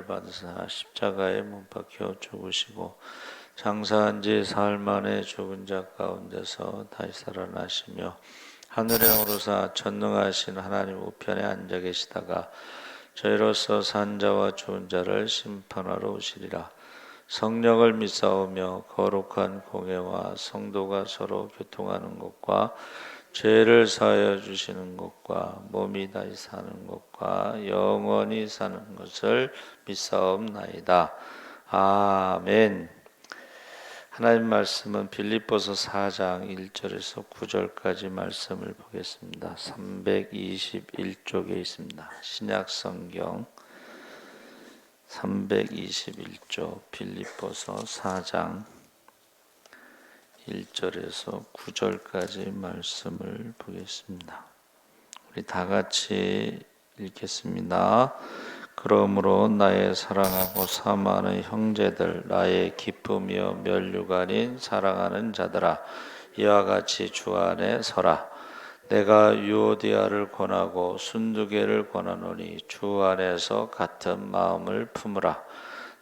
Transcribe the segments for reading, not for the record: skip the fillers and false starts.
받으사 십자가에 못 박혀 죽으시고 장사한 지 사흘 만에 죽은 자 가운데서 다시 살아나시며 하늘에 오르사 전능하신 하나님 우편에 앉아 계시다가 저희로서 산 자와 죽은 자를 심판하러 오시리라. 성령을 믿사오며 거룩한 공예와 성도가 서로 교통하는 것과 죄를 사하여 주시는 것과 몸이 다시 사는 것과 영원히 사는 것을 믿사옵나이다. 아멘. 하나님 말씀은 빌립보서 4장 1절에서 9절까지 말씀을 보겠습니다. 321쪽에 있습니다. 신약성경 321쪽 빌립보서 4장 1절에서 9절까지 말씀을 보겠습니다. 우리 다 같이 읽겠습니다. 그러므로 나의 사랑하고 사모하는 형제들, 나의 기쁨이여 면류가 아닌 사랑하는 자들아, 이와 같이 주 안에 서라. 내가 유오디아를 권하고 순두개를 권하노니 주 안에서 같은 마음을 품으라.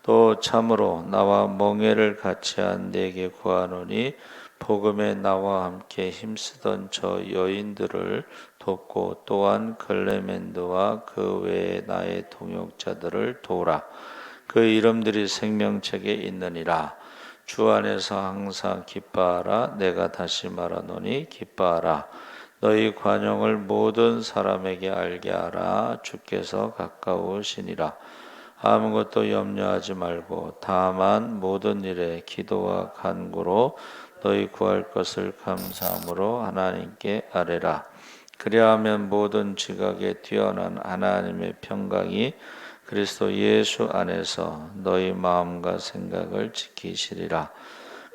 또 참으로 나와 멍에를 같이 한 네게 구하노니 복음에 나와 함께 힘쓰던 저 여인들을 돕고 또한 클레멘드와 그 외에 나의 동역자들을 도우라. 그 이름들이 생명책에 있느니라. 주 안에서 항상 기뻐하라. 내가 다시 말하노니 기뻐하라. 너희 관용을 모든 사람에게 알게 하라. 주께서 가까우시니라. 아무것도 염려하지 말고 다만 모든 일에 기도와 간구로 너희 구할 것을 감사함으로 하나님께 아뢰라. 그리하면 모든 지각에 뛰어난 하나님의 평강이 그리스도 예수 안에서 너희 마음과 생각을 지키시리라.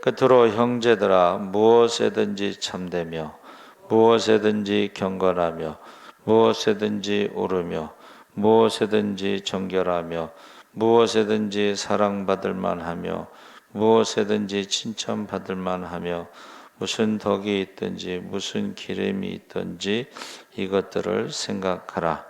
끝으로 형제들아, 무엇에든지 참되며 무엇에든지 경건하며 무엇에든지 오르며 무엇에든지 정결하며 무엇에든지 사랑받을 만하며 무엇에든지 칭찬받을 만하며 무슨 덕이 있든지 무슨 기름이 있든지 이것들을 생각하라.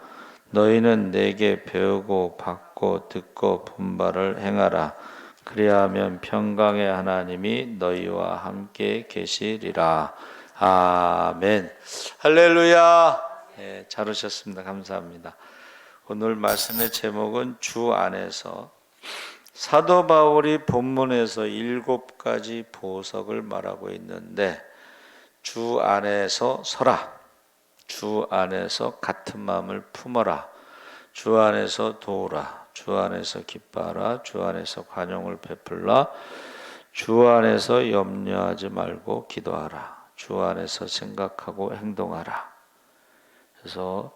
너희는 내게 배우고 받고 듣고 본 바를 행하라. 그리하면 평강의 하나님이 너희와 함께 계시리라. 아멘. 할렐루야. 네, 잘 오셨습니다. 감사합니다. 오늘 말씀의 제목은 주 안에서. 사도 바울이 본문에서 7가지 보석을 말하고 있는데, 주 안에서 서라, 주 안에서 같은 마음을 품어라, 주 안에서 도우라, 주 안에서 기뻐하라, 주 안에서 관용을 베풀라, 주 안에서 염려하지 말고 기도하라, 주 안에서 생각하고 행동하라. 그래서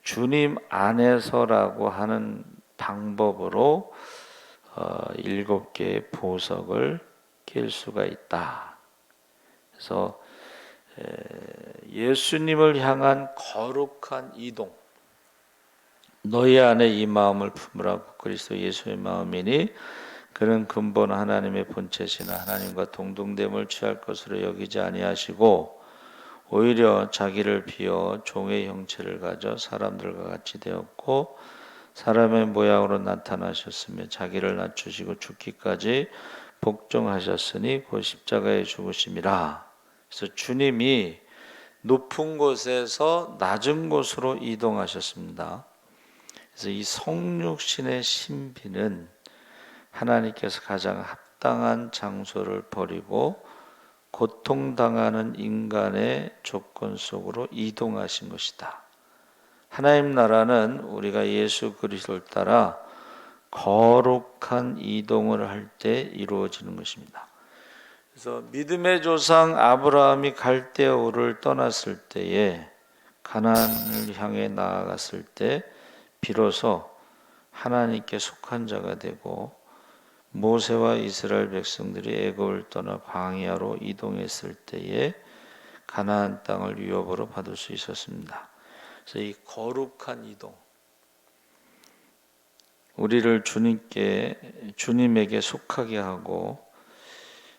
주님 안에서라고 하는 방법으로 7개의 보석을 낄 수가 있다. 그래서 예수님을 향한 거룩한 이동, 너희 안에 이 마음을 품으라. 그리스도 예수의 마음이니 그는 근본 하나님의 본체시나 하나님과 동등됨을 취할 것으로 여기지 아니하시고 오히려 자기를 비워 종의 형체를 가져 사람들과 같이 되었고 사람의 모양으로 나타나셨으며 자기를 낮추시고 죽기까지 복종하셨으니 곧 십자가에 죽으심이라. 그래서 주님이 높은 곳에서 낮은 곳으로 이동하셨습니다. 그래서 이 성육신의 신비는 하나님께서 가장 합당한 장소를 버리고 고통당하는 인간의 조건 속으로 이동하신 것이다. 하나님 나라는 우리가 예수 그리스도를 따라 거룩한 이동을 할 때 이루어지는 것입니다. 그래서 믿음의 조상 아브라함이 갈대아우를 떠났을 때에 가나안을 향해 나아갔을 때 비로소 하나님께 속한 자가 되고 모세와 이스라엘 백성들이 애굽을 떠나 광야로 이동했을 때에 가나안 땅을 유업으로 받을 수 있었습니다. 그래서 이 거룩한 이동, 우리를 주님에게 속하게 하고,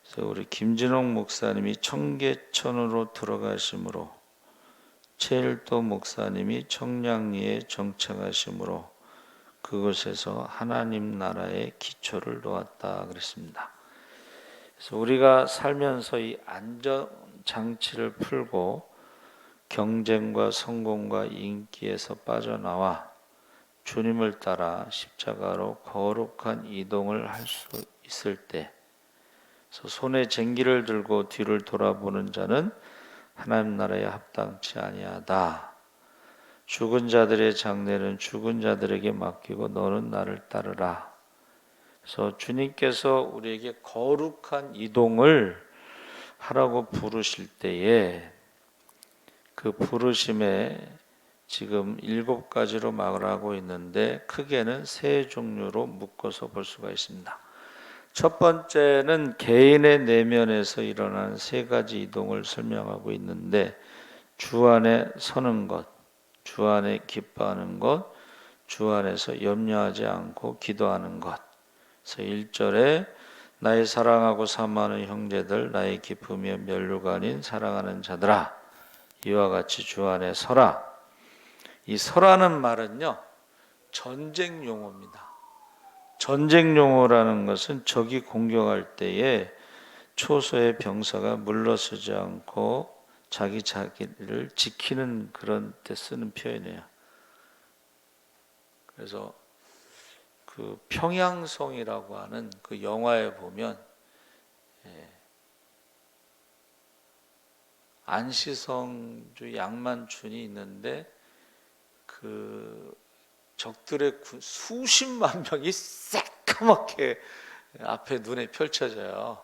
그래서 우리 김진홍 목사님이 청계천으로 들어가심으로, 최일도 목사님이 청량리에 정착하심으로 그곳에서 하나님 나라의 기초를 놓았다 그랬습니다. 그래서 우리가 살면서 이 안전 장치를 풀고 경쟁과 성공과 인기에서 빠져나와 주님을 따라 십자가로 거룩한 이동을 할 수 있을 때, 손에 쟁기를 들고 뒤를 돌아보는 자는 하나님 나라에 합당치 아니하다. 죽은 자들의 장례는 죽은 자들에게 맡기고 너는 나를 따르라. 그래서 주님께서 우리에게 거룩한 이동을 하라고 부르실 때에 그 부르심에 지금 7가지로 말하고 있는데 크게는 3종류로 묶어서 볼 수가 있습니다. 첫 번째는 개인의 내면에서 일어나는 3가지 이동을 설명하고 있는데 주 안에 서는 것, 주 안에 기뻐하는 것, 주 안에서 염려하지 않고 기도하는 것. 그래서 1절에 나의 사랑하고 사모하는 형제들, 나의 기쁨이며 면류가 아닌 사랑하는 자들아, 이와 같이 주 안에 서라. 이 서라는 말은요, 전쟁 용어입니다. 전쟁 용어라는 것은 적이 공격할 때에 초소의 병사가 물러서지 않고 자기를 지키는 그런 때 쓰는 표현이에요. 그래서 그 평양성이라고 하는 그 영화에 보면 안시성주 양만춘이 있는데 그 적들의 수십만 명이 새까맣게 앞에 눈에 펼쳐져요.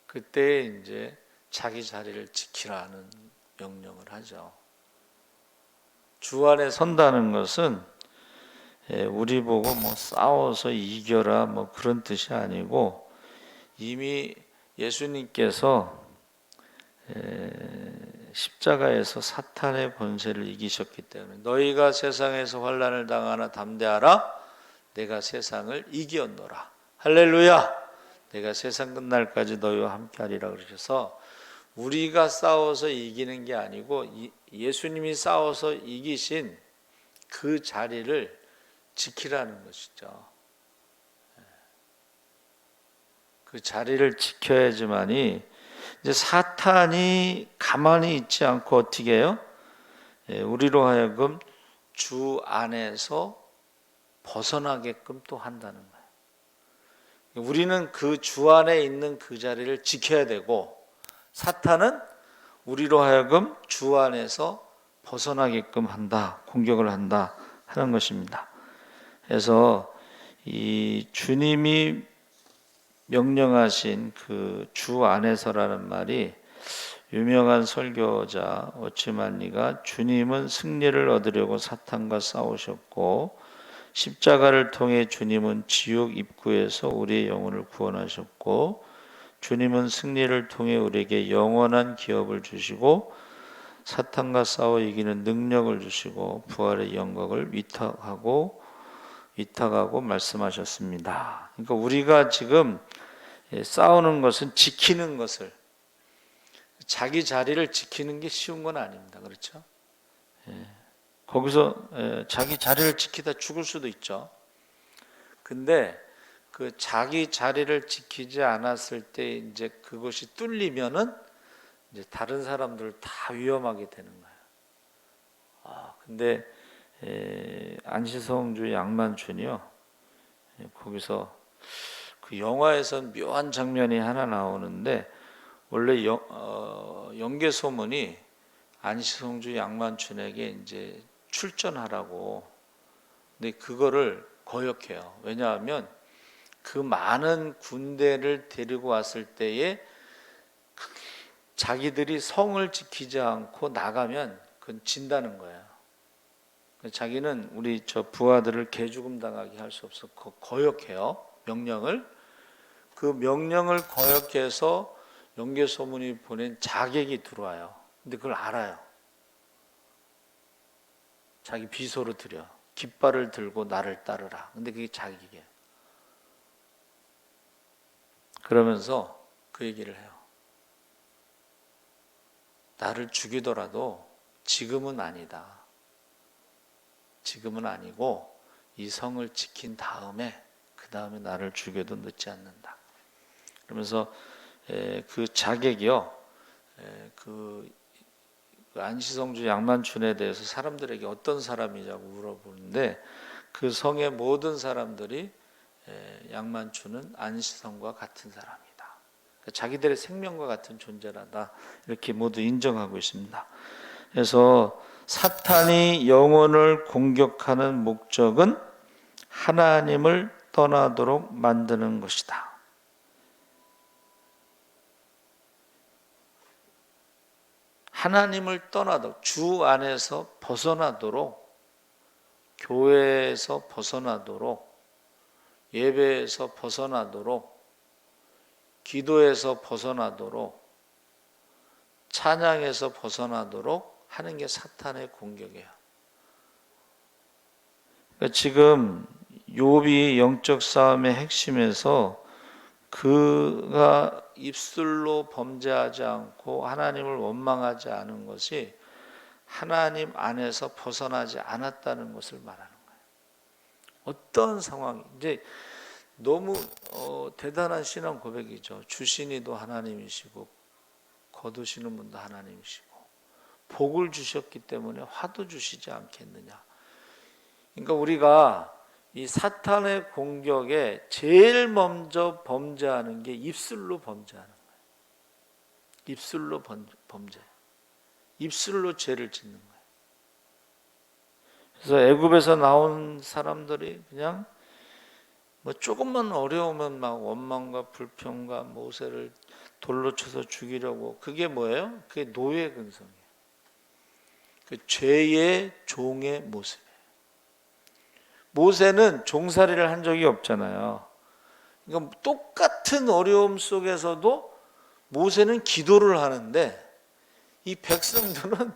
그때 이제 자기 자리를 지키라는 명령을 하죠. 주 안에 선다는 것은 우리 보고 뭐 싸워서 이겨라 뭐 그런 뜻이 아니고 이미 예수님께서 십자가에서 사탄의 권세를 이기셨기 때문에 너희가 세상에서 환난을 당하나 담대하라. 내가 세상을 이기었노라. 할렐루야. 내가 세상 끝날까지 너희와 함께하리라 그러셔서 우리가 싸워서 이기는 게 아니고 예수님이 싸워서 이기신 그 자리를 지키라는 것이죠. 그 자리를 지켜야지만이 이제 사탄이 가만히 있지 않고 어떻게 해요? 우리로 하여금 주 안에서 벗어나게끔 또 한다는 거예요. 우리는 그 주 안에 있는 그 자리를 지켜야 되고 사탄은 우리로 하여금 주 안에서 벗어나게끔 한다, 공격을 한다 하는 것입니다. 그래서 이 주님이 명령하신 그 주 안에서라는 말이 유명한 설교자 오츠만리가 주님은 승리를 얻으려고 사탄과 싸우셨고 십자가를 통해 주님은 지옥 입구에서 우리의 영혼을 구원하셨고 주님은 승리를 통해 우리에게 영원한 기업을 주시고 사탄과 싸워 이기는 능력을 주시고 부활의 영광을 위탁하고 말씀하셨습니다. 그러니까 우리가 지금 싸우는 것은 지키는 것을, 자기 자리를 지키는 게 쉬운 건 아닙니다. 그렇죠? 거기서 자기 자리를 지키다 죽을 수도 있죠. 근데 그 자기 자리를 지키지 않았을 때 이제 그것이 뚫리면은 이제 다른 사람들 다 위험하게 되는 거예요. 근데 안시성주 양만춘이요. 거기서 그 영화에선 묘한 장면이 하나 나오는데 원래 영계 소문이 안시성주 양만춘에게 이제 출전하라고. 근데 그거를 거역해요. 왜냐하면 그 많은 군대를 데리고 왔을 때에 자기들이 성을 지키지 않고 나가면 그건 진다는 거예요. 자기는 우리 저 부하들을 개죽음 당하게 할 수 없어 거역해요. 명령을. 그 명령을 거역해서 영계소문이 보낸 자객이 들어와요. 근데 그걸 알아요. 자기 비소로 드려. 깃발을 들고 나를 따르라. 근데 그게 자객이에요. 그러면서 그 얘기를 해요. 나를 죽이더라도 지금은 아니다. 지금은 아니고 이 성을 지킨 다음에 그 다음에 나를 죽여도 늦지 않는다. 그러면서 그 자객이요, 그 안시성주 양만춘에 대해서 사람들에게 어떤 사람이냐고 물어보는데 그 성의 모든 사람들이 양만춘은 안시성과 같은 사람이다. 그러니까 자기들의 생명과 같은 존재라다 이렇게 모두 인정하고 있습니다. 그래서 사탄이 영혼을 공격하는 목적은 하나님을 떠나도록 만드는 것이다. 하나님을 떠나도록, 주 안에서 벗어나도록, 교회에서 벗어나도록, 예배에서 벗어나도록, 기도에서 벗어나도록, 찬양에서 벗어나도록 하는 게 사탄의 공격이에요. 그러니까 지금 욥이 영적 싸움의 핵심에서 그가 입술로 범죄하지 않고 하나님을 원망하지 않은 것이 하나님 안에서 벗어나지 않았다는 것을 말하는 거예요. 어떤 상황이 이제 너무 대단한 신앙 고백이죠. 주신이도 하나님이시고 거두시는 분도 하나님이시고 복을 주셨기 때문에 화도 주시지 않겠느냐. 그러니까 우리가 이 사탄의 공격에 제일 먼저 범죄하는 게 입술로 범죄하는 거예요. 입술로 범죄. 입술로 죄를 짓는 거예요. 그래서 애굽에서 나온 사람들이 그냥 뭐 조금만 어려우면 막 원망과 불평과 모세를 돌로 쳐서 죽이려고, 그게 뭐예요? 그게 노예 근성이에요. 그 죄의 종의 모습이에요. 모세는 종살이를 한 적이 없잖아요. 그러니까 똑같은 어려움 속에서도 모세는 기도를 하는데 이 백성들은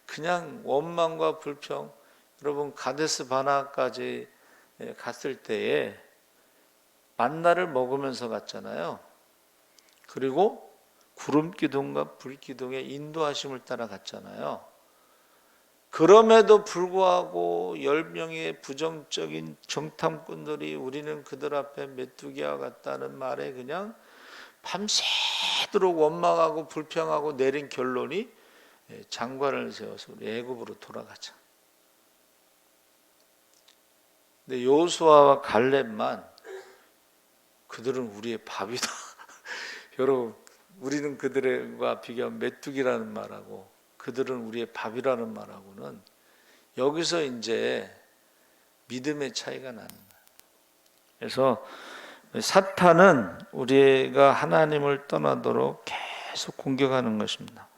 그냥 원망과 불평. 여러분 가데스 바나까지 갔을 때에 만나를 먹으면서 갔잖아요. 그리고 구름 기둥과 불 기둥의 인도하심을 따라 갔잖아요. 그럼에도 불구하고 10명의 부정적인 정탐꾼들이 우리는 그들 앞에 메뚜기와 같다는 말에 그냥 밤새도록 원망하고 불평하고 내린 결론이 장관을 세워서 우리 애굽으로 돌아가자. 근데 여호수아와 갈렙만 그들은 우리의 밥이다. 여러분, 우리는 그들과 비교하면 메뚜기라는 말하고 그들은 우리의 밥이라는 말하고는 여기서 이제 믿음의 차이가 나는 거예요. 그래서 사탄은 우리가 하나님을 떠나도록 계속 공격하는 것입니다.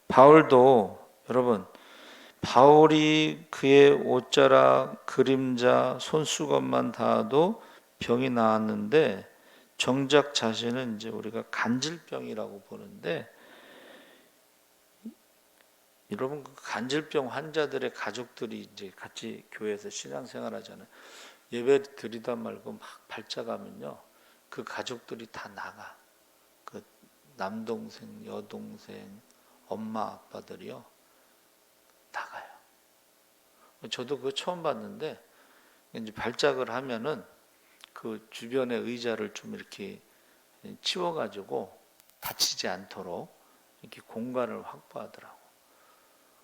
바울도 여러분, 바울이 그의 옷자락, 그림자, 손수건만 닿아도 병이 나았는데 정작 자신은 이제 우리가 간질병이라고 보는데, 여러분 그 간질병 환자들의 가족들이 이제 같이 교회에서 신앙생활 하잖아요. 예배 드리다 말고 막 발작하면요, 그 가족들이 다 나가. 그 남동생, 여동생, 엄마, 아빠들이요 나가요. 저도 그거 처음 봤는데 이제 발작을 하면은 그 주변의 의자를 좀 이렇게 치워가지고 다치지 않도록 이렇게 공간을 확보하더라고.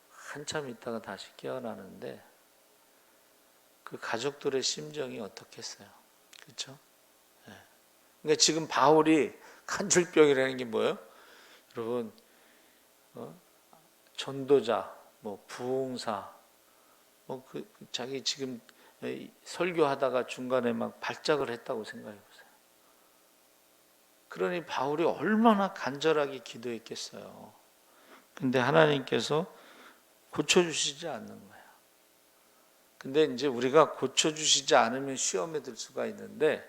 한참 있다가 다시 깨어나는데 그 가족들의 심정이 어떻겠어요? 그렇죠? 네. 그러니까 지금 바울이 간질병이라는 게 뭐예요? 여러분, 전도자, 뭐 부흥사, 뭐 자기 지금 설교하다가 중간에 막 발작을 했다고 생각해 보세요. 그러니 바울이 얼마나 간절하게 기도했겠어요. 근데 하나님께서 고쳐주시지 않는 거야. 근데 이제 우리가 고쳐주시지 않으면 시험에 들 수가 있는데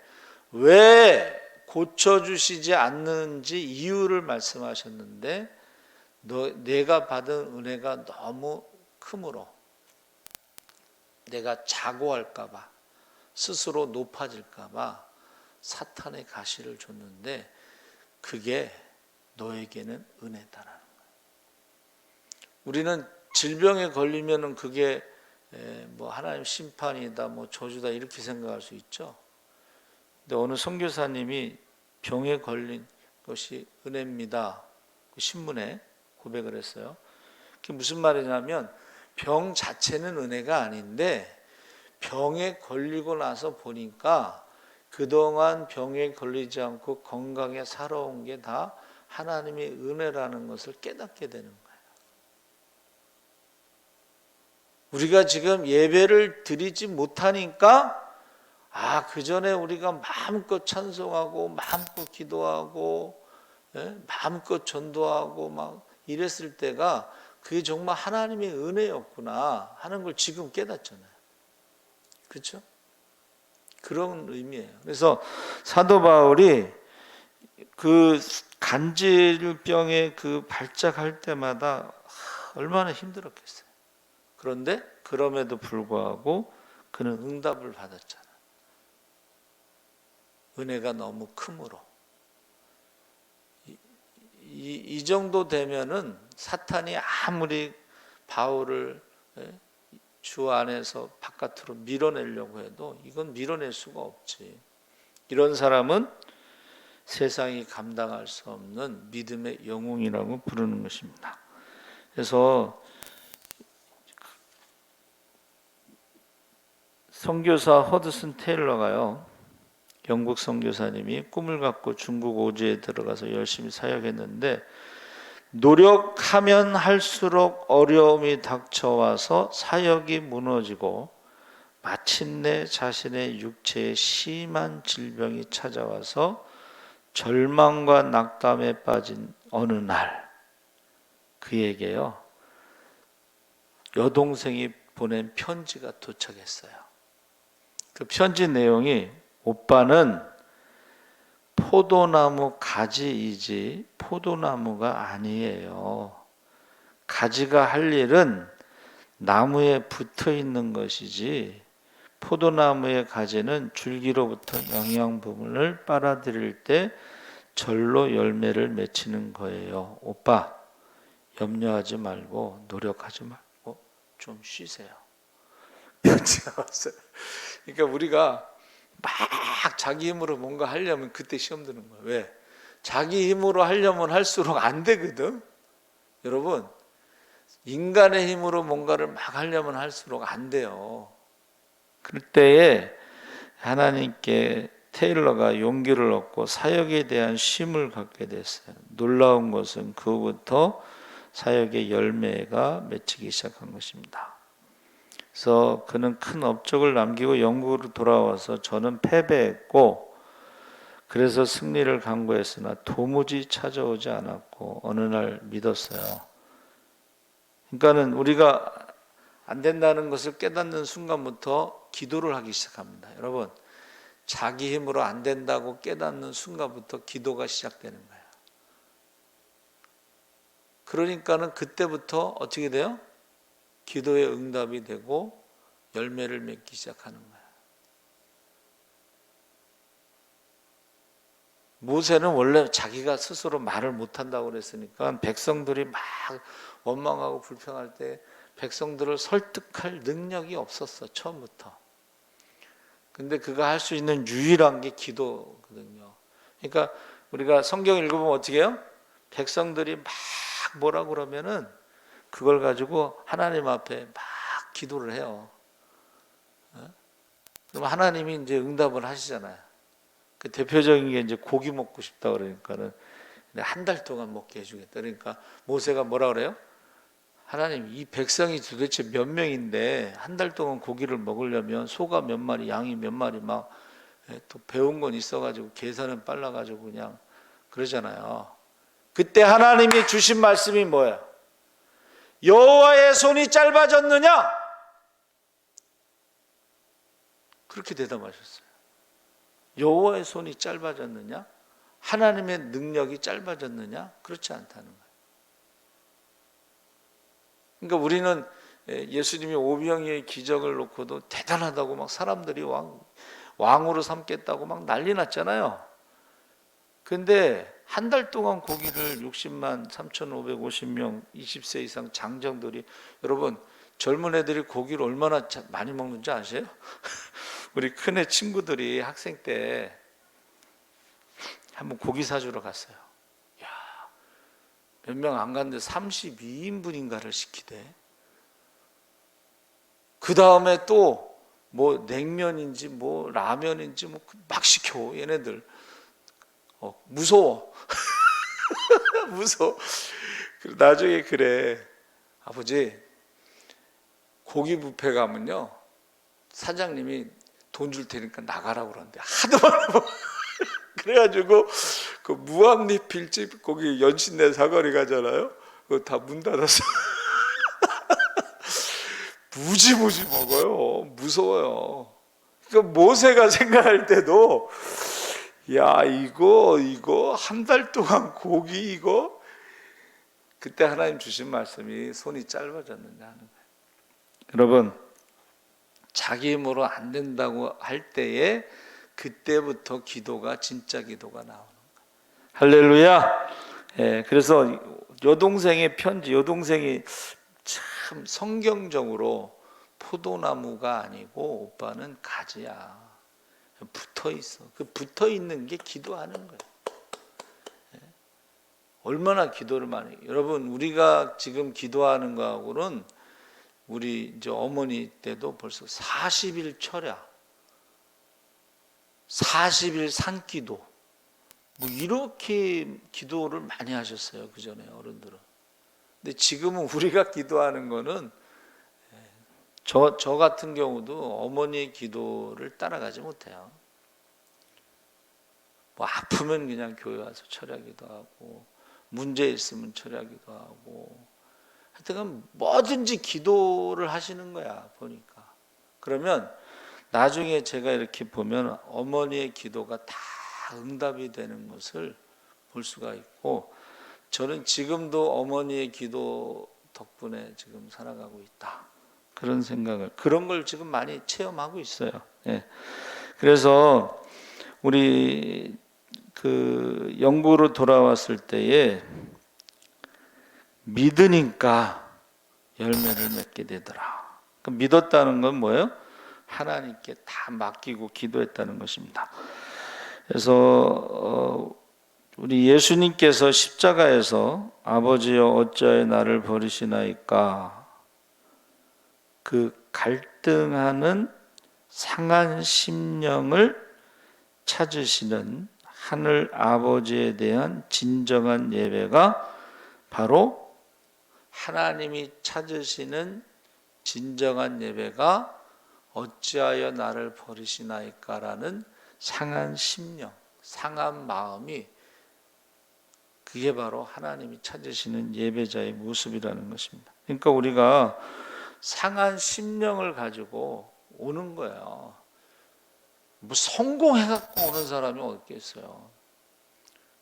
왜 고쳐주시지 않는지 이유를 말씀하셨는데, 내가 받은 은혜가 너무 크므로 내가 자고할까봐, 스스로 높아질까봐 사탄의 가시를 줬는데 그게 너에게는 은혜다라는 거예요. 우리는 질병에 걸리면은 그게 뭐 하나님 심판이다, 뭐 저주다 이렇게 생각할 수 있죠. 근데 어느 선교사님이 병에 걸린 것이 은혜입니다. 그 신문에 고백을 했어요. 그게 무슨 말이냐면 병 자체는 은혜가 아닌데 병에 걸리고 나서 보니까 그동안 병에 걸리지 않고 건강에 살아온 게 다 하나님의 은혜라는 것을 깨닫게 되는 거예요. 우리가 지금 예배를 드리지 못하니까 그 전에 우리가 마음껏 찬송하고 마음껏 기도하고 마음껏 전도하고 막 이랬을 때가 그게 정말 하나님의 은혜였구나 하는 걸 지금 깨닫잖아요. 그렇죠? 그런 의미예요. 그래서 사도 바울이 그 간질병에 그 발작할 때마다 얼마나 힘들었겠어요. 그런데 그럼에도 불구하고 그는 응답을 받았잖아요. 은혜가 너무 크므로. 이 정도 되면은 사탄이 아무리 바울을 주 안에서 바깥으로 밀어내려고 해도 이건 밀어낼 수가 없지. 이런 사람은 세상이 감당할 수 없는 믿음의 영웅이라고 부르는 것입니다. 그래서 선교사 허드슨 테일러가요, 영국 선교사님이 꿈을 갖고 중국 오지에 들어가서 열심히 사역했는데 노력하면 할수록 어려움이 닥쳐와서 사역이 무너지고 마침내 자신의 육체에 심한 질병이 찾아와서 절망과 낙담에 빠진 어느 날 그에게요 여동생이 보낸 편지가 도착했어요. 그 편지 내용이 오빠는 포도나무 가지이지 포도나무가 아니에요. 가지가 할 일은 나무에 붙어 있는 것이지 포도나무의 가지는 줄기로부터 영양분을 빨아들일 때 절로 열매를 맺히는 거예요. 오빠 염려하지 말고 노력하지 말고 좀 쉬세요. 편지가 왔어요. 그러니까 우리가 막 자기 힘으로 뭔가 하려면 그때 시험 드는 거예요. 왜? 자기 힘으로 하려면 할수록 안 되거든. 여러분, 인간의 힘으로 뭔가를 막 하려면 할수록 안 돼요. 그때에 하나님께 테일러가 용기를 얻고 사역에 대한 쉼을 갖게 됐어요. 놀라운 것은 그후부터 사역의 열매가 맺히기 시작한 것입니다. 그래서 그는 큰 업적을 남기고 영국으로 돌아와서 저는 패배했고 그래서 승리를 간구했으나 도무지 찾아오지 않았고 어느 날 믿었어요. 그러니까는 우리가 안 된다는 것을 깨닫는 순간부터 기도를 하기 시작합니다. 여러분, 자기 힘으로 안 된다고 깨닫는 순간부터 기도가 시작되는 거예요. 그러니까는 그때부터 어떻게 돼요? 기도의 응답이 되고 열매를 맺기 시작하는 거예요. 모세는 원래 자기가 스스로 말을 못한다고 그랬으니까 백성들이 막 원망하고 불평할 때 백성들을 설득할 능력이 없었어, 처음부터. 근데 그가 할 수 있는 유일한 게 기도거든요. 그러니까 우리가 성경 읽어보면 어떻게 해요? 백성들이 막 뭐라 그러면은 그걸 가지고 하나님 앞에 막 기도를 해요. 그럼 하나님이 이제 응답을 하시잖아요. 그 대표적인 게 이제 고기 먹고 싶다 그러니까는 한 달 동안 먹게 해주겠다. 그러니까 모세가 뭐라 그래요? 하나님, 이 백성이 도대체 몇 명인데 한 달 동안 고기를 먹으려면 소가 몇 마리, 양이 몇 마리 막 또 배운 건 있어가지고 계산은 빨라가지고 그냥 그러잖아요. 그때 하나님이 주신 말씀이 뭐예요? 여호와의 손이 짧아졌느냐? 그렇게 대답하셨어요. 여호와의 손이 짧아졌느냐? 하나님의 능력이 짧아졌느냐? 그렇지 않다는 거예요. 그러니까 우리는 예수님이 오병이의 기적을 놓고도 대단하다고 막 사람들이 왕으로 삼겠다고 막 난리 났잖아요. 근데 한 달 동안 고기를 60만 3,550명 20세 이상 장정들이, 여러분 젊은 애들이 고기를 얼마나 많이 먹는지 아세요? 우리 큰애 친구들이 학생 때 한번 고기 사주러 갔어요. 야, 몇 명 안 갔는데 32인분인가를 시키대. 그 다음에 또 뭐 냉면인지 뭐 라면인지 뭐 막 시켜 얘네들. 무서워. 무서워. 나중에 그래, 아버지 고기 뷔페 가면요 사장님이 돈 줄 테니까 나가라고 그러는데 하도 많아. 그래가지고 그 무함리 필집 거기 연신내 사거리 가잖아요. 그거 다 문 닫았어. 무지무지 먹어요. 무서워요. 그러니까 모세가 생각할 때도 야 이거 한 달 동안 고기 이거, 그때 하나님 주신 말씀이 손이 짧아졌느냐 하는 거예요. 여러분, 자기 힘으로 안 된다고 할 때에 그때부터 기도가 진짜 기도가 나오는 거예요. 할렐루야. 예, 그래서 여동생의 편지, 여동생이 참 성경적으로 포도나무가 아니고 오빠는 가지야. 붙어 있어. 그 붙어 있는 게 기도하는 거예요. 얼마나 기도를 많이. 여러분, 우리가 지금 기도하는 거하고는 우리 이제 어머니 때도 벌써 40일 철야, 40일 산기도, 뭐 이렇게 기도를 많이 하셨어요. 그 전에 어른들은. 근데 지금은 우리가 기도하는 거는 저 같은 경우도 어머니의 기도를 따라가지 못해요. 뭐 아프면 그냥 교회 와서 철야기도 하고, 문제 있으면 철야기도 하고, 하여튼 뭐든지 기도를 하시는 거야 보니까. 그러면 나중에 제가 이렇게 보면 어머니의 기도가 다 응답이 되는 것을 볼 수가 있고, 저는 지금도 어머니의 기도 덕분에 지금 살아가고 있다, 그런 생각을, 그런 걸 지금 많이 체험하고 있어요. 예. 그래서 우리 그 영국으로 돌아왔을 때에 믿으니까 열매를 맺게 되더라. 믿었다는 건 뭐예요? 하나님께 다 맡기고 기도했다는 것입니다. 그래서 우리 예수님께서 십자가에서 아버지여 어찌하여 나를 버리시나이까, 그 갈등하는 상한 심령을 찾으시는 하늘 아버지에 대한 진정한 예배가 바로, 하나님이 찾으시는 진정한 예배가 어찌하여 나를 버리시나이까라는 상한 심령, 상한 마음이, 그게 바로 하나님이 찾으시는 예배자의 모습이라는 것입니다. 그러니까 우리가 상한 심령을 가지고 오는 거예요. 뭐 성공해갖고 오는 사람이 어디 있어요?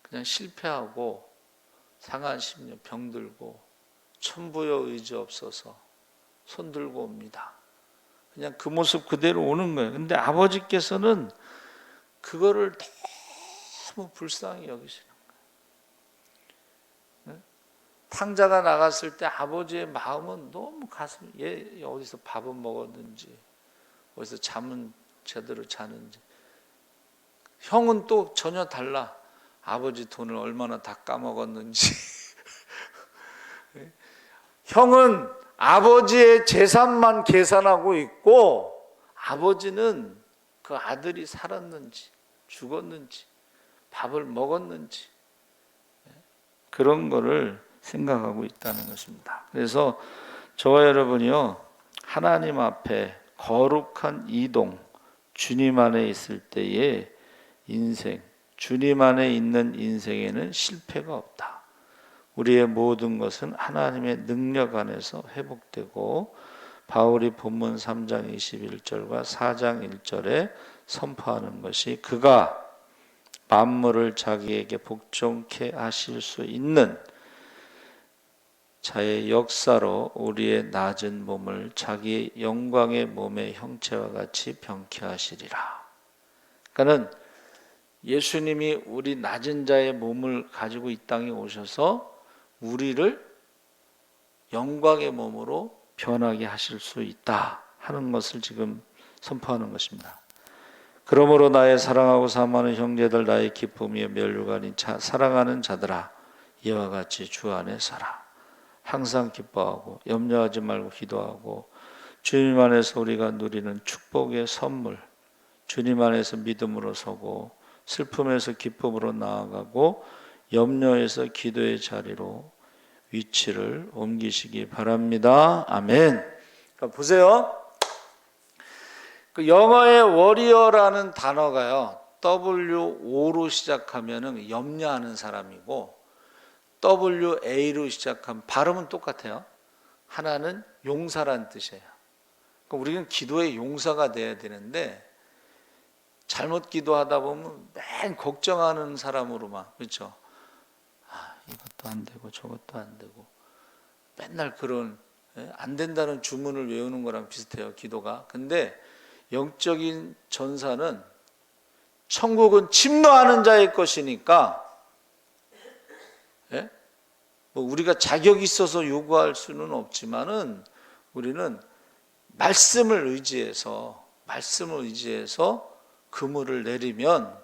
그냥 실패하고 상한 심령, 병들고 천부여 의지 없어서 손 들고 옵니다. 그냥 그 모습 그대로 오는 거예요. 근데 아버지께서는 그거를 너무 불쌍히 여기시는 거예요. 탕자가 나갔을 때 아버지의 마음은 너무 가슴, 얘 어디서 밥은 먹었는지, 어디서 잠은 제대로 자는지. 형은 또 전혀 달라. 아버지 돈을 얼마나 다 까먹었는지. 형은 아버지의 재산만 계산하고 있고, 아버지는 그 아들이 살았는지 죽었는지 밥을 먹었는지 그런 거를 생각하고 있다는 것입니다. 그래서 저와 여러분이요, 하나님 앞에 거룩한 이동, 주님 안에 있을 때의 인생, 주님 안에 있는 인생에는 실패가 없다. 우리의 모든 것은 하나님의 능력 안에서 회복되고, 바울이 본문 3장 21절과 4장 1절에 선포하는 것이, 그가 만물을 자기에게 복종케 하실 수 있는 자의 역사로 우리의 낮은 몸을 자기의 영광의 몸의 형체와 같이 병케 하시리라. 그러니까는 예수님이 우리 낮은 자의 몸을 가지고 이 땅에 오셔서 우리를 영광의 몸으로 변하게 하실 수 있다 하는 것을 지금 선포하는 것입니다. 그러므로 나의 사랑하고 사모하는 형제들, 나의 기쁨이여 면류관인 사랑하는 자들아, 이와 같이 주 안에 살아. 항상 기뻐하고 염려하지 말고 기도하고, 주님 안에서 우리가 누리는 축복의 선물, 주님 안에서 믿음으로 서고 슬픔에서 기쁨으로 나아가고 염려에서 기도의 자리로 위치를 옮기시기 바랍니다. 아멘. 그러니까 보세요. 그 영어의 워리어라는 단어가요, WO로 시작하면은 염려하는 사람이고, WA로 시작하면 발음은 똑같아요. 하나는 용사란 뜻이에요. 그러니까 우리는 기도의 용사가 돼야 되는데, 잘못 기도하다 보면 맨 걱정하는 사람으로만, 그렇죠? 이것도 안 되고 저것도 안 되고, 맨날 그런 안 된다는 주문을 외우는 거랑 비슷해요, 기도가. 근데 영적인 전사는 천국은 침노하는 자의 것이니까, 뭐 우리가 자격이 있어서 요구할 수는 없지만은 우리는 말씀을 의지해서 그물을 내리면,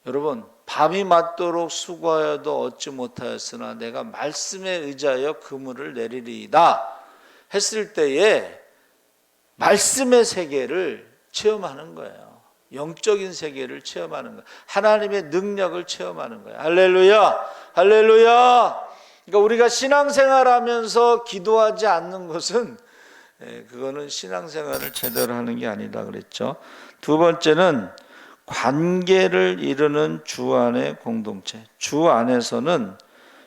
여러분, 밤이 맞도록 수고하여도 얻지 못하였으나 내가 말씀에 의지하여 그물을 내리리이다 했을 때에 말씀의 세계를 체험하는 거예요. 영적인 세계를 체험하는 거예요. 하나님의 능력을 체험하는 거예요. 할렐루야, 할렐루야. 그러니까 우리가 신앙생활하면서 기도하지 않는 것은, 그거는 신앙생활을 제대로 하는 게 아니다 그랬죠. 두 번째는 관계를 이루는 주 안의 공동체. 주 안에서는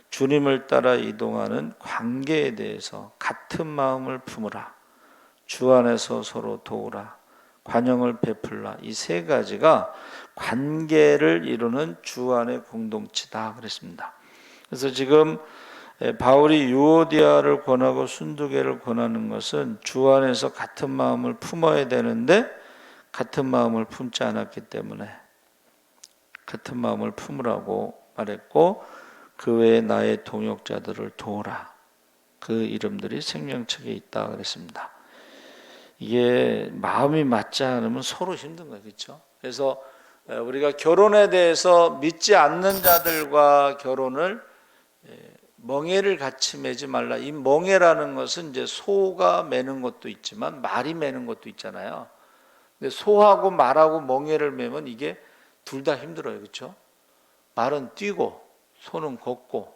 주님을 따라 이동하는 관계에 대해서 같은 마음을 품으라, 주 안에서 서로 도우라, 관용을 베풀라. 이 세 가지가 관계를 이루는 주 안의 공동체다 그랬습니다. 그래서 지금 바울이 유오디아를 권하고 순두계를 권하는 것은 주 안에서 같은 마음을 품어야 되는데 같은 마음을 품지 않았기 때문에 같은 마음을 품으라고 말했고, 그 외에 나의 동역자들을 도우라. 그 이름들이 생명책에 있다 그랬습니다. 이게 마음이 맞지 않으면 서로 힘든 거예요, 그렇죠? 그래서 우리가 결혼에 대해서 믿지 않는 자들과 결혼을 멍에를 같이 매지 말라. 이 멍에라는 것은 이제 소가 매는 것도 있지만 말이 매는 것도 있잖아요. 근데 소하고 말하고 멍에를 매면 이게 둘 다 힘들어요, 그렇죠? 말은 뛰고 소는 걷고.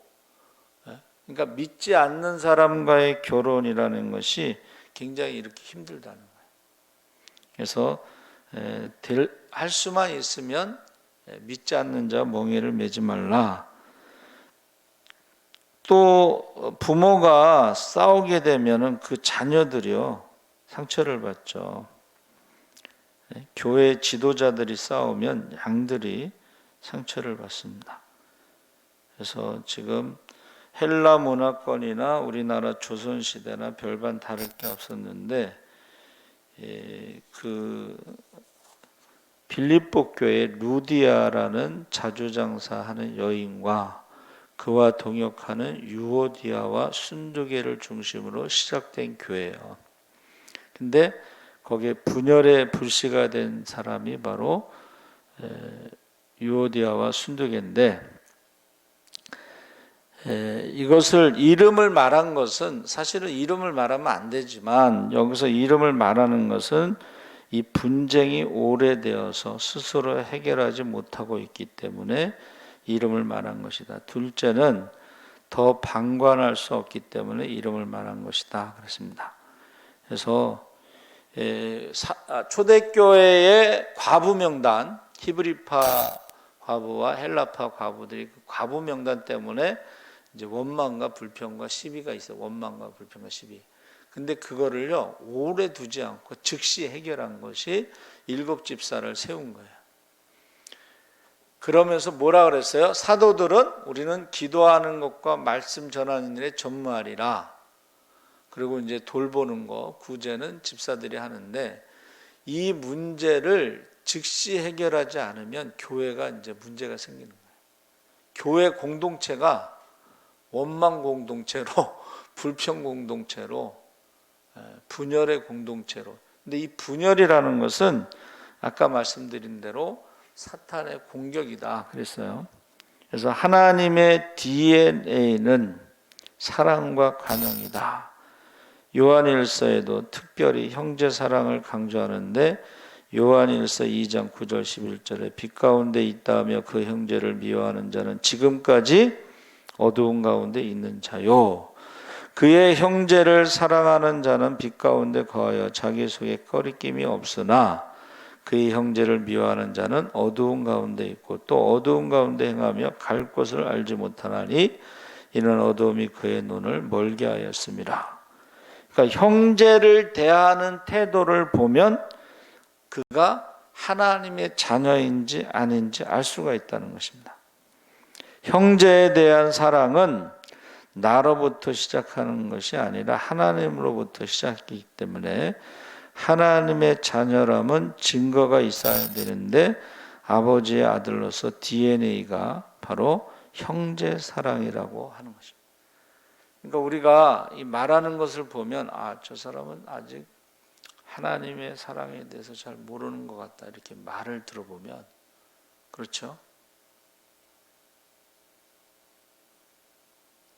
그러니까 믿지 않는 사람과의 결혼이라는 것이 굉장히 이렇게 힘들다는 거예요. 그래서 할 수만 있으면 믿지 않는 자 멍에를 매지 말라. 또 부모가 싸우게 되면은 그 자녀들이요 상처를 받죠. 교회 지도자들이 싸우면 양들이 상처를 받습니다. 그래서 지금 헬라 문화권이나 우리나라 조선 시대나 별반 다를 게 없었는데, 그 빌립보 교회 루디아라는 자주장사하는 여인과 그와 동역하는 유오디아와 순두계를 중심으로 시작된 교회예요. 근데 거기에 분열의 불씨가 된 사람이 바로 유오디아와 순두계인데, 이것을 이름을 말한 것은, 사실은 이름을 말하면 안 되지만 여기서 이름을 말하는 것은 이 분쟁이 오래되어서 스스로 해결하지 못하고 있기 때문에 이름을 말한 것이다. 둘째는 더 방관할 수 없기 때문에 이름을 말한 것이다 그랬습니다. 그래서 초대교회의 과부 명단, 히브리파 과부와 헬라파 과부들이 그 과부 명단 때문에 이제 원망과 불평과 시비가 있어요. 원망과 불평과 시비. 근데 그거를요 오래 두지 않고 즉시 해결한 것이 7집사를 세운 거예요. 그러면서 뭐라 그랬어요? 사도들은 우리는 기도하는 것과 말씀 전하는 일에 전무하리라. 그리고 이제 돌보는 거, 구제는 집사들이 하는데, 이 문제를 즉시 해결하지 않으면 교회가 이제 문제가 생기는 거예요. 교회 공동체가 원망 공동체로 불평 공동체로 분열의 공동체로. 근데 이 분열이라는 것은 아까 말씀드린 대로 사탄의 공격이다 그랬어요. 그래서 하나님의 DNA는 사랑과 관용이다. 요한일서에도 특별히 형제 사랑을 강조하는데 요한일서 2장 9절 11절에 빛 가운데 있다며 그 형제를 미워하는 자는 지금까지 어두운 가운데 있는 자요. 그의 형제를 사랑하는 자는 빛 가운데 거하여 자기 속에 꺼리낌이 없으나 그의 형제를 미워하는 자는 어두운 가운데 있고 또 어두운 가운데 행하며 갈 곳을 알지 못하나니 이는 어두움이 그의 눈을 멀게 하였습니다. 그러니까 형제를 대하는 태도를 보면 그가 하나님의 자녀인지 아닌지 알 수가 있다는 것입니다. 형제에 대한 사랑은 나로부터 시작하는 것이 아니라 하나님으로부터 시작이기 때문에 하나님의 자녀라면 증거가 있어야 되는데 아버지의 아들로서 DNA가 바로 형제 사랑이라고 하는 것입니다. 그러니까 우리가 이 말하는 것을 보면 저 사람은 아직 하나님의 사랑에 대해서 잘 모르는 것 같다 이렇게 말을 들어보면 그렇죠?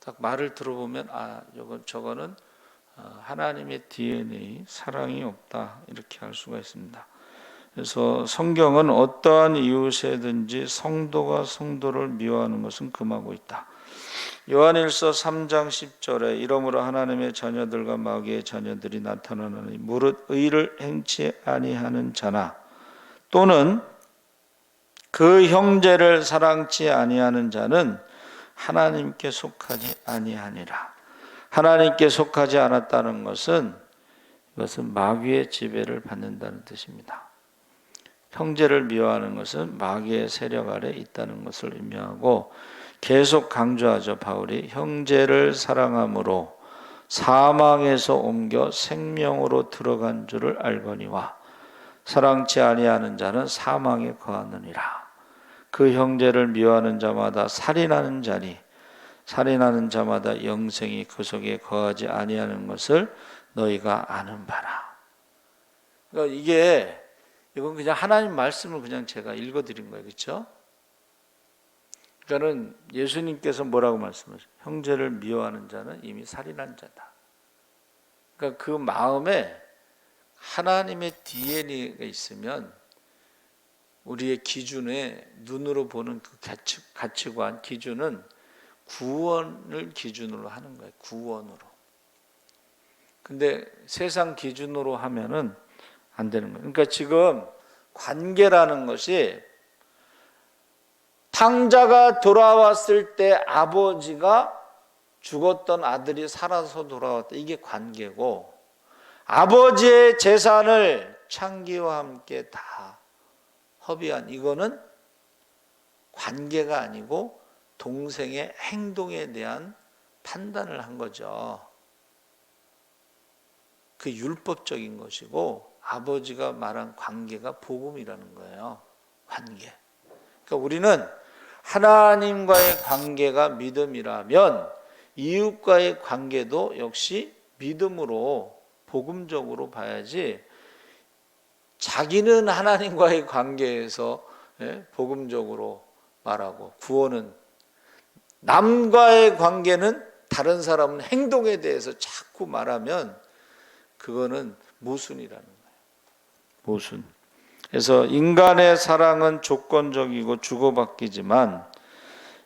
딱 말을 들어보면 저거는 하나님의 DNA 사랑이 없다 이렇게 할 수가 있습니다. 그래서 성경은 어떠한 이웃에든지 성도가 성도를 미워하는 것은 금하고 있다. 요한일서 3장 10절에 이러므로 하나님의 자녀들과 마귀의 자녀들이 나타나느니 무릇 의를 행치 아니하는 자나 또는 그 형제를 사랑치 아니하는 자는 하나님께 속하지 아니하니라. 하나님께 속하지 않았다는 것은 이것은 마귀의 지배를 받는다는 뜻입니다. 형제를 미워하는 것은 마귀의 세력 아래 있다는 것을 의미하고 계속 강조하죠. 바울이 형제를 사랑함으로 사망에서 옮겨 생명으로 들어간 줄을 알거니와 사랑치 아니하는 자는 사망에 거하느니라. 그 형제를 미워하는 자마다 살인하는 자니 살인하는 자마다 영생이 그 속에 거하지 아니하는 것을 너희가 아는 바라. 그러니까 이건 그냥 하나님 말씀을 그냥 제가 읽어드린 거예요, 그렇죠? 그러니까는 예수님께서 뭐라고 말씀하세요? 형제를 미워하는 자는 이미 살인한 자다. 그러니까 그 마음에 하나님의 DNA가 있으면 우리의 기준에 눈으로 보는 그 가치관 기준은 구원을 기준으로 하는 거예요. 구원으로. 근데 세상 기준으로 하면은 안 되는 거예요. 그러니까 지금 관계라는 것이 탕자가 돌아왔을 때 아버지가 죽었던 아들이 살아서 돌아왔다. 이게 관계고 아버지의 재산을 창기와 함께 다 허비한 이거는 관계가 아니고 동생의 행동에 대한 판단을 한 거죠. 그 율법적인 것이고 아버지가 말한 관계가 복음이라는 거예요. 관계. 그러니까 우리는 하나님과의 관계가 믿음이라면 이웃과의 관계도 역시 믿음으로 복음적으로 봐야지 자기는 하나님과의 관계에서 복음적으로 말하고 구원은 남과의 관계는 다른 사람은 행동에 대해서 자꾸 말하면 그거는 모순이라는 거예요. 모순. 그래서 인간의 사랑은 조건적이고 주고받기지만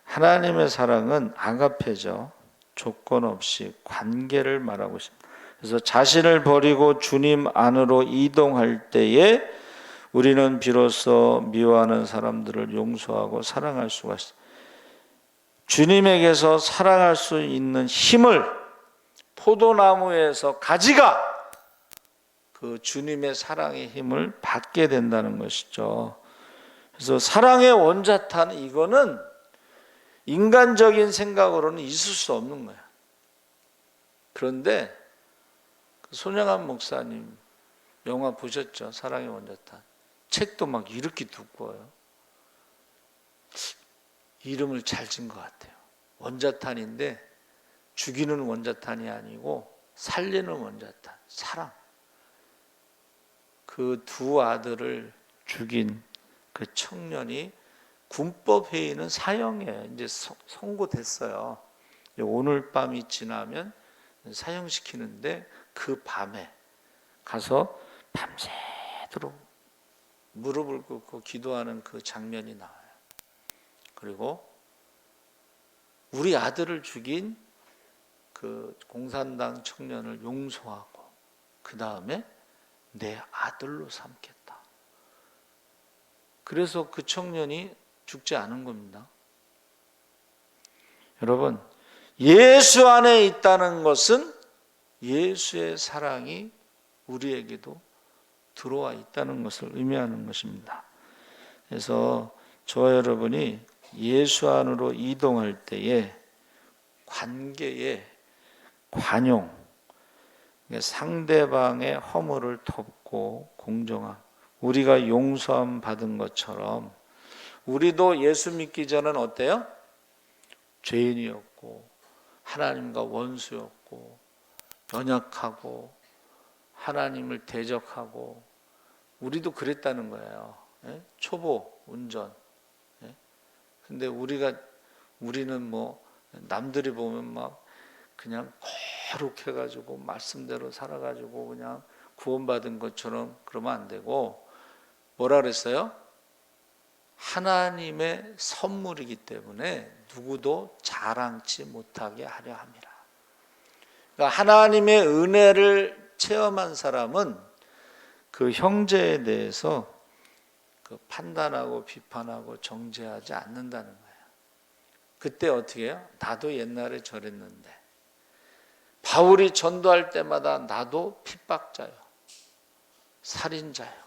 하나님의 사랑은 아가페죠. 조건 없이 관계를 말하고 있습니다. 그래서 자신을 버리고 주님 안으로 이동할 때에 우리는 비로소 미워하는 사람들을 용서하고 사랑할 수가 있습니다. 주님에게서 사랑할 수 있는 힘을 포도나무에서 가지가 그 주님의 사랑의 힘을 받게 된다는 것이죠. 그래서 사랑의 원자탄 이거는 인간적인 생각으로는 있을 수 없는 거야. 그런데 손영한 목사님 영화 보셨죠? 사랑의 원자탄. 책도 막 이렇게 두꺼워요. 이름을 잘 진 것 같아요. 원자탄인데 죽이는 원자탄이 아니고 살리는 원자탄, 사랑. 그 두 아들을 죽인 그 청년이 군법회의는 사형에 이제 선고됐어요. 오늘 밤이 지나면 사형시키는데 그 밤에 가서 밤새도록 무릎을 꿇고 기도하는 그 장면이 나와요. 그리고 우리 아들을 죽인 그 공산당 청년을 용서하고 그 다음에 내 아들로 삼겠다. 그래서 그 청년이 죽지 않은 겁니다. 여러분, 예수 안에 있다는 것은 예수의 사랑이 우리에게도 들어와 있다는 것을 의미하는 것입니다. 그래서 저와 여러분이 예수 안으로 이동할 때에 관계의 관용, 상대방의 허물을 덮고 공정함, 우리가 용서함 받은 것처럼 우리도 예수 믿기 전은 어때요? 죄인이었고 하나님과 원수였고 연약하고 하나님을 대적하고 우리도 그랬다는 거예요. 초보 운전. 근데 우리는 뭐 남들이 보면 막 그냥 거룩해가지고 말씀대로 살아가지고 그냥 구원받은 것처럼 그러면 안 되고 뭐라 그랬어요? 하나님의 선물이기 때문에 누구도 자랑치 못하게 하려 함이라. 그러니까 하나님의 은혜를 체험한 사람은 그 형제에 대해서 그 판단하고 비판하고 정죄하지 않는다는 거예요. 그때 어떻게 해요? 나도 옛날에 저랬는데, 바울이 전도할 때마다 나도 핍박자요, 살인자요,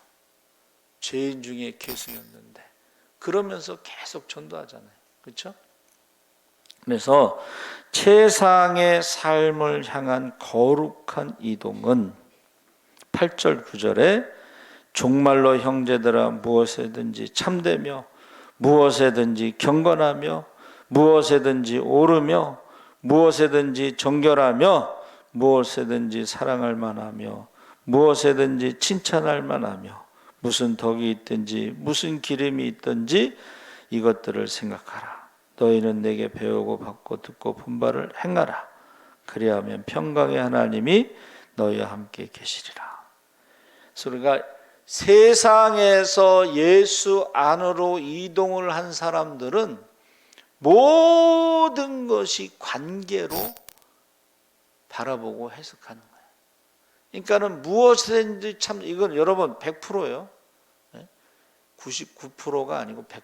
죄인 중에 괴수였는데 그러면서 계속 전도하잖아요. 그렇죠? 그래서 최상의 삶을 향한 거룩한 이동은 8절 9절에 종말로 형제들아 무엇에든지 참되며 무엇에든지 경건하며 무엇에든지 오르며 무엇에든지 정결하며 무엇에든지 사랑할 만하며 무엇에든지 칭찬할 만하며 무슨 덕이 있든지 무슨 기름이 있든지 이것들을 생각하라. 너희는 내게 배우고 받고 듣고 본 바를 행하라. 그리하면 평강의 하나님이 너희와 함께 계시리라. 그래서 우리가 세상에서 예수 안으로 이동을 한 사람들은 모든 것이 관계로 바라보고 해석하는 거예요. 그러니까는 무엇이든지 참, 이건 여러분 100%예요. 99%가 아니고 100%.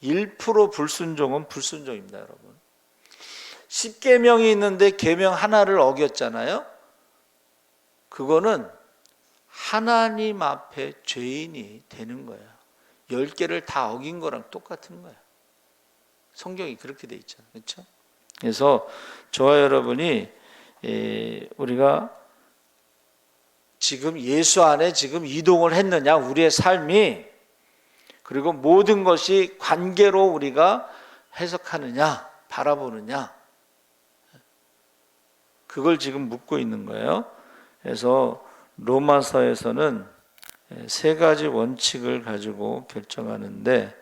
1% 불순종은 불순종입니다, 여러분. 10계명이 있는데 계명 하나를 어겼잖아요. 그거는 하나님 앞에 죄인이 되는 거예요. 10개를 다 어긴 거랑 똑같은 거예요. 성경이 그렇게 돼 있잖아요. 그렇죠? 그래서 저와 여러분이 우리가 지금 예수 안에 지금 이동을 했느냐, 우리의 삶이, 그리고 모든 것이 관계로 우리가 해석하느냐, 바라보느냐, 그걸 지금 묻고 있는 거예요. 그래서 로마서에서는 3가지 원칙을 가지고 결정하는데,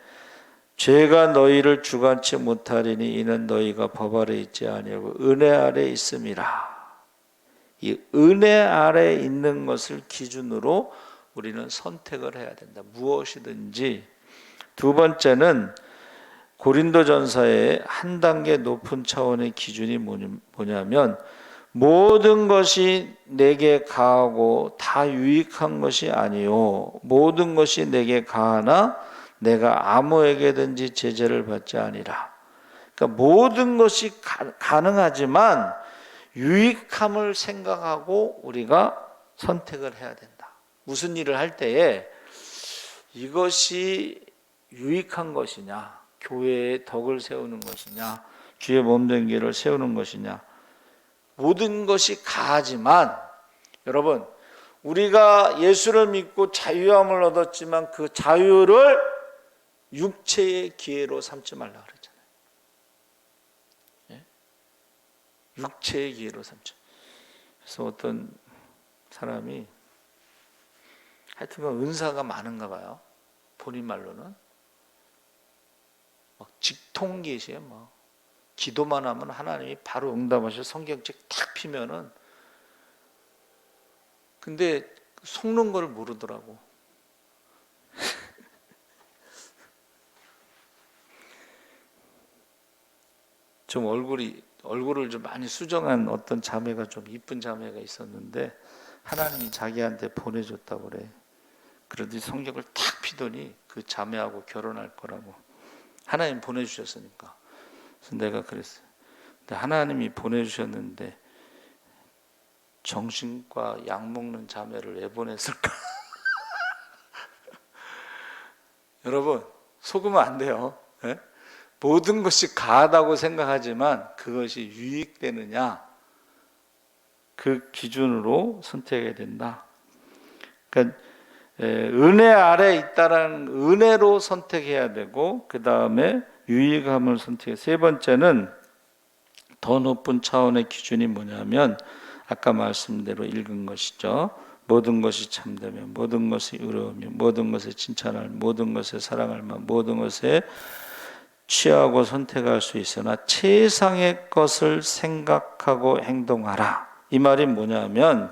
죄가 너희를 주관치 못하리니 이는 너희가 법 아래 있지 아니하고 은혜 아래 있음이라. 이 은혜 아래 있는 것을 기준으로 우리는 선택을 해야 된다. 무엇이든지. 두 번째는 고린도전서의 한 단계 높은 차원의 기준이 뭐냐면, 모든 것이 내게 가하고 다 유익한 것이 아니요 모든 것이 내게 가하나 내가 아무에게든지 제재를 받지 아니라. 그러니까 모든 것이 가능하지만 유익함을 생각하고 우리가 선택을 해야 된다. 무슨 일을 할 때에 이것이 유익한 것이냐, 교회의 덕을 세우는 것이냐, 주의 몸된 길을 세우는 것이냐, 모든 것이 가하지만, 여러분, 우리가 예수를 믿고 자유함을 얻었지만 그 자유를 육체의 기회로 삼지 말라 그랬잖아요. 육체의 기회로 삼죠. 그래서 어떤 사람이 하여튼간 은사가 많은가 봐요. 본인 말로는 막 직통계시에 막 기도만 하면 하나님이 바로 응답하셔. 성경책 탁 피면은. 근데 속는 걸 모르더라고. 좀 얼굴을 좀 많이 수정한 어떤 자매가, 좀 이쁜 자매가 있었는데 하나님이 자기한테 보내줬다고 그래. 그러더니 성경을 탁 피더니 그 자매하고 결혼할 거라고. 하나님 보내주셨으니까. 그래서 내가 그랬어요. 근데 하나님이 보내주셨는데 정신과 약 먹는 자매를 왜 보냈을까? 여러분, 속으면 안 돼요. 예? 모든 것이 가하다고 생각하지만 그것이 유익되느냐, 그 기준으로 선택해야 된다. 그러니까 은혜 아래 있다라는 은혜로 선택해야 되고, 그 다음에 유익함을 선택해. 세 번째는 더 높은 차원의 기준이 뭐냐면 아까 말씀대로 읽은 것이죠. 모든 것이 참되며, 모든 것이 의로우며, 모든 것에 칭찬할, 모든 것에 사랑할 만, 모든 것에 취하고 선택할 수 있으나 최상의 것을 생각하고 행동하라. 이 말이 뭐냐면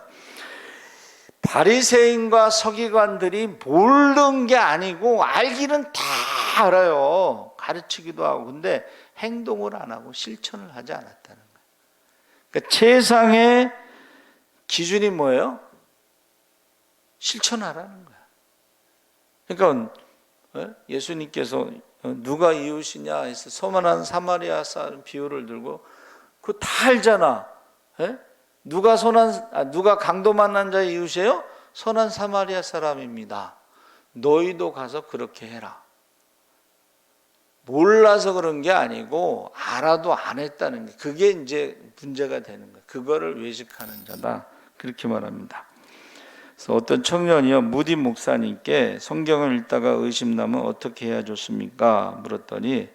바리새인과 서기관들이 모르는 게 아니고 알기는 다 알아요. 가르치기도 하고. 근데 행동을 안 하고 실천을 하지 않았다는 거예요. 그러니까 최상의 기준이 뭐예요? 실천하라는 거야. 그러니까 예수님께서 누가 이웃이냐 해서 서만한 사마리아 사람 비유를 들고, 그거 다 알잖아. 누가 강도 만난 자의 이웃이에요? 선한 사마리아 사람입니다. 너희도 가서 그렇게 해라. 몰라서 그런 게 아니고 알아도 안 했다는 게, 그게 이제 문제가 되는 거예요. 그거를 외식하는 자다, 그렇게 말합니다. 그래서 어떤 청년이요, 무디 목사님께 성경을 읽다가 의심나면 어떻게 해야 좋습니까? 물었더니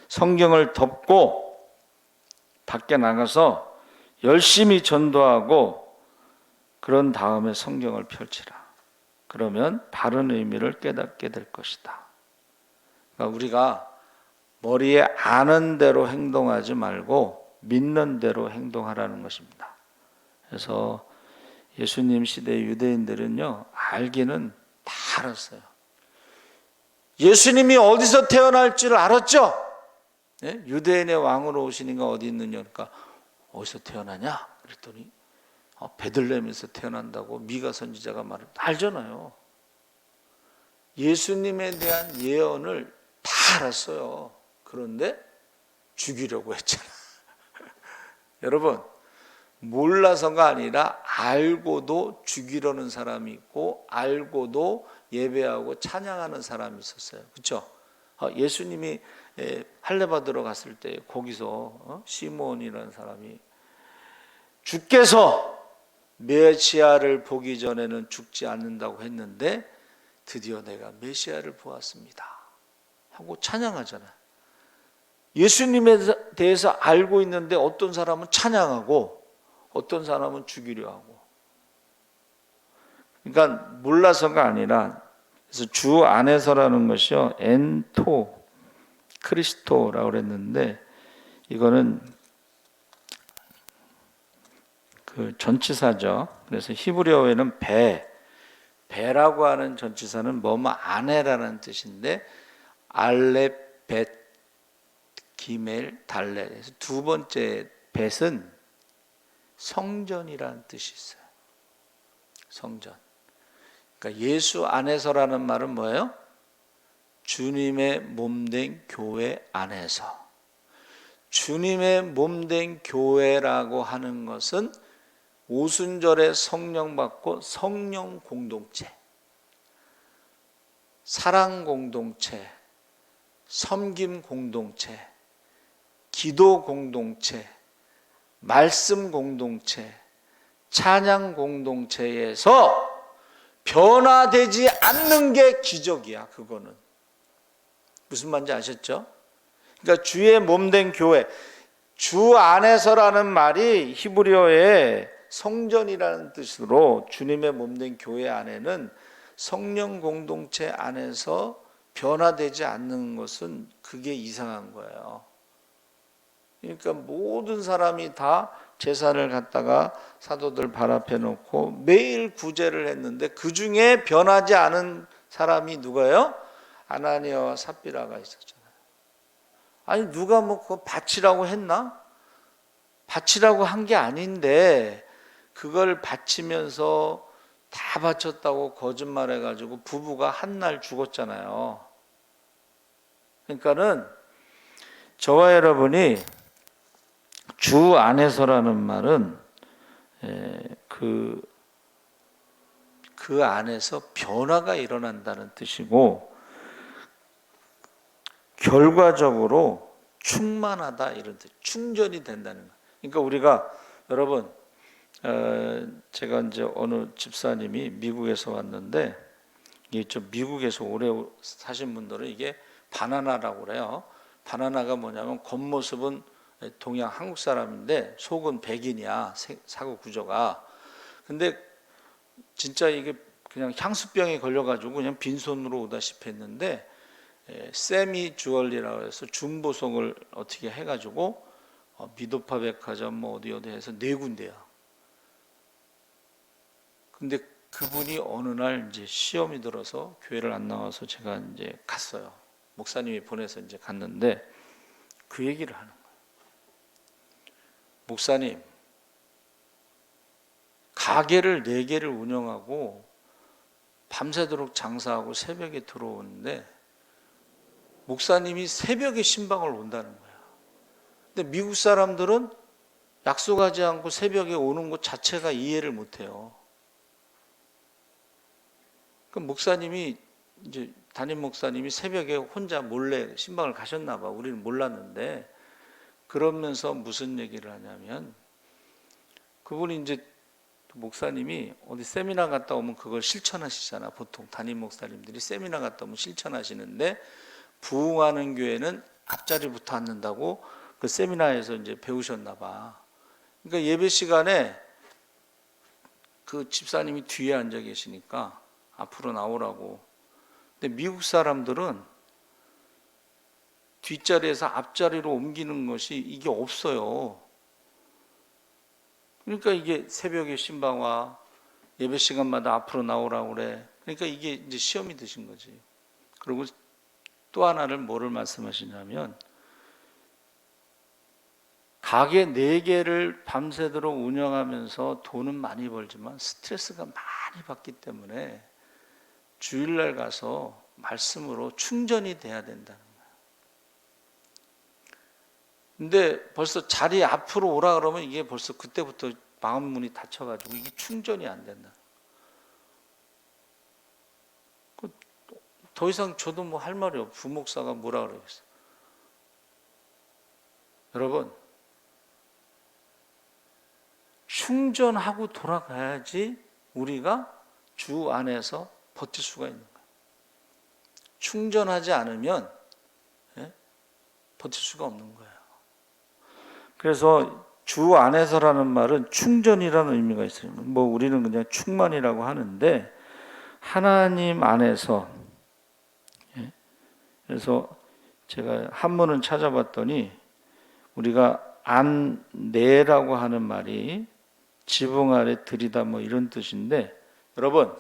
성경을 덮고 밖에 나가서 열심히 전도하고 그런 다음에 성경을 펼치라. 그러면 바른 의미를 깨닫게 될 것이다. 그러니까 우리가 머리에 아는 대로 행동하지 말고 믿는 대로 행동하라는 것입니다. 그래서 예수님 시대 유대인들은요, 알기는 다 알았어요. 예수님이 어디서 태어날지를 알았죠. 네? 유대인의 왕으로 오시니까 어디 있느냐, 그러니까 어디서 태어나냐 그랬더니 베들레헴에서 태어난다고 미가 선지자가 말을 알잖아요. 예수님에 대한 예언을 다 알았어요. 그런데 죽이려고 했잖아. 여러분, 몰라서가 아니라 알고도 죽이려는 사람이 있고 알고도 예배하고 찬양하는 사람이 있었어요. 그렇죠? 예수님이 할례 받으러 갔을 때 거기서 시몬이라는 사람이 주께서 메시아를 보기 전에는 죽지 않는다고 했는데 드디어 내가 메시아를 보았습니다 하고 찬양하잖아요. 예수님에 대해서 알고 있는데 어떤 사람은 찬양하고 어떤 사람은 죽이려 하고. 그러니까 몰라서가 아니라, 그래서 주 안에서라는 것이요, 엔토 크리스토라고 그랬는데, 이거는 그 전치사죠. 그래서 히브리어에는 배라고 하는 전치사는 뭐뭐 안에라는 뜻인데, 알렙 벳 기멜 달레. 그래서 두 번째 벳은 성전이라는 뜻이 있어요. 성전. 그러니까 예수 안에서라는 말은 뭐예요? 주님의 몸된 교회 안에서. 주님의 몸된 교회라고 하는 것은 오순절에 성령 받고 성령 공동체, 사랑 공동체, 섬김 공동체, 기도 공동체, 말씀 공동체, 찬양 공동체에서 변화되지 않는 게 기적이야. 그거는 무슨 말인지 아셨죠? 그러니까 주의 몸된 교회, 주 안에서라는 말이 히브리어에 성전이라는 뜻으로 주님의 몸된 교회 안에는 성령 공동체 안에서 변화되지 않는 것은 그게 이상한 거예요. 그러니까 모든 사람이 다 제사를 갖다가 사도들 발 앞에 놓고 매일 구제를 했는데 그 중에 변하지 않은 사람이 누가요? 아나니아와 삽비라가 있었잖아요. 아니 누가 뭐 그거 바치라고 했나? 바치라고 한 게 아닌데 그걸 바치면서 다 바쳤다고 거짓말해가지고 부부가 한 날 죽었잖아요. 그러니까는 저와 여러분이 주 안에서라는 말은 그 안에서 변화가 일어난다는 뜻이고 결과적으로 충만하다 이런 뜻, 충전이 된다는 거. 그러니까 우리가 여러분 제가 이제 어느 집사님이 미국에서 왔는데 이게 좀 미국에서 오래 사신 분들은 이게 바나나라고 그래요. 바나나가 뭐냐면 겉모습은 동양 한국 사람인데 속은 백인이야. 사고 구조가. 근데 진짜 이게 그냥 향수병에 걸려가지고 그냥 빈손으로 오다시피 했는데 세미 주얼리라고 해서 중보석을 어떻게 해가지고 미도파 백화점 뭐 어디 해서 4군데야. 근데 그분이 어느 날 이제 시험이 들어서 교회를 안 나와서 제가 이제 갔어요. 목사님이 보내서 이제 갔는데 그 얘기를 하는 거예요. 목사님, 가게를 4개를 운영하고 밤새도록 장사하고 새벽에 들어오는데 목사님이 새벽에 신방을 온다는 거야. 근데 미국 사람들은 약속하지 않고 새벽에 오는 것 자체가 이해를 못해요. 그럼 목사님이 이제 담임 목사님이 새벽에 혼자 몰래 신방을 가셨나 봐. 우리는 몰랐는데 그러면서 무슨 얘기를 하냐면 그분이 이제 목사님이 어디 세미나 갔다 오면 그걸 실천하시잖아. 보통 담임 목사님들이 세미나 갔다 오면 실천하시는데 부흥하는 교회는 앞자리부터 앉는다고 그 세미나에서 이제 배우셨나 봐. 그러니까 예배 시간에 그 집사님이 뒤에 앉아 계시니까 앞으로 나오라고. 근데 미국 사람들은 뒷자리에서 앞자리로 옮기는 것이 이게 없어요. 그러니까 이게 새벽에 신방와 예배 시간마다 앞으로 나오라고 그래. 그러니까 이게 이제 시험이 드신 거지. 그리고 또 하나를 뭐를 말씀하시냐면 가게 4개를 밤새도록 운영하면서 돈은 많이 벌지만 스트레스가 많이 받기 때문에 주일날 가서 말씀으로 충전이 돼야 된다는 거예요. 근데 벌써 자리 앞으로 오라 그러면 이게 벌써 그때부터 마음 문이 닫혀가지고 이게 충전이 안 된다. 더 이상 저도 뭐 할 말이 없어요. 부목사가 뭐라 그러겠어요. 여러분, 충전하고 돌아가야지 우리가 주 안에서 버틸 수가 있는 거예요. 충전하지 않으면 버틸 수가 없는 거예요. 그래서 주 안에서라는 말은 충전이라는 의미가 있어요. 뭐 우리는 그냥 충만이라고 하는데 하나님 안에서. 그래서 제가 한문을 찾아봤더니 우리가 안내라고 하는 말이 지붕 아래 들이다 뭐 이런 뜻인데 여러분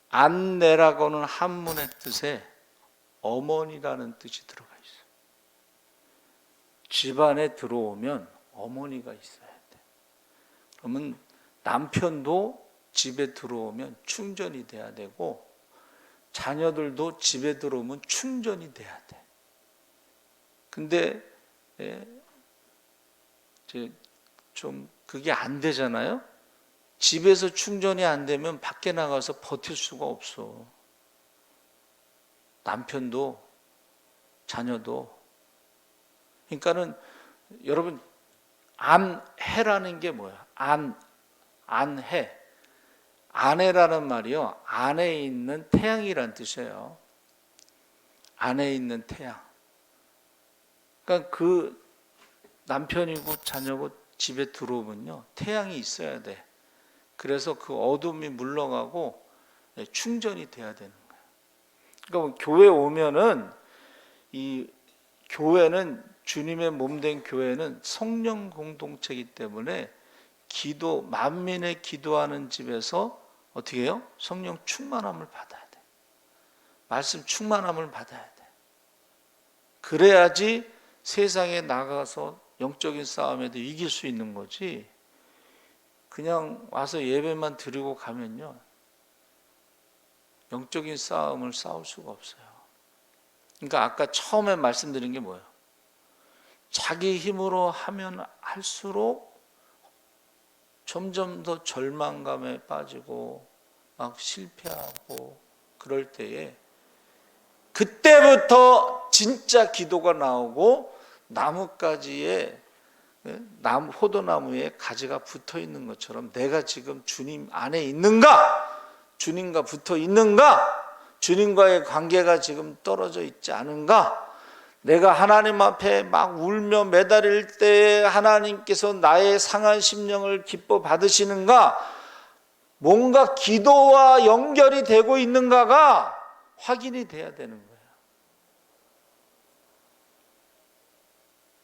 안내라고는 한문의 뜻에 어머니라는 뜻이 들어가 있어요. 집안에 들어오면 어머니가 있어야 돼. 그러면 남편도 집에 들어오면 충전이 돼야 되고 자녀들도 집에 들어오면 충전이 돼야 돼. 근데 좀 그게 안 되잖아요. 집에서 충전이 안 되면 밖에 나가서 버틸 수가 없어. 남편도 자녀도. 그러니까는 여러분 안해라는 게 뭐야? 안해. 아내라는 말이요. 안에 있는 태양이란 뜻이에요. 안에 있는 태양. 그러니까 그 남편이고 자녀고 집에 들어오면요, 태양이 있어야 돼. 그래서 그 어둠이 물러가고 충전이 돼야 되는 거예요. 그러니까 교회 오면은 이 교회는 주님의 몸된 교회는 성령 공동체이기 때문에 기도 만민의 기도하는 집에서 어떻게 해요? 성령 충만함을 받아야 돼. 말씀 충만함을 받아야 돼. 그래야지 세상에 나가서 영적인 싸움에도 이길 수 있는 거지. 그냥 와서 예배만 드리고 가면요, 영적인 싸움을 싸울 수가 없어요. 그러니까 아까 처음에 말씀드린 게 뭐예요? 자기 힘으로 하면 할수록 점점 더 절망감에 빠지고 막 실패하고 그럴 때에 그때부터 진짜 기도가 나오고 나뭇가지에 포도나무에 가지가 붙어 있는 것처럼 내가 지금 주님 안에 있는가? 주님과 붙어 있는가? 주님과의 관계가 지금 떨어져 있지 않은가? 내가 하나님 앞에 막 울며 매달릴 때 하나님께서 나의 상한 심령을 기뻐 받으시는가? 뭔가 기도와 연결이 되고 있는가가 확인이 돼야 되는 거예요.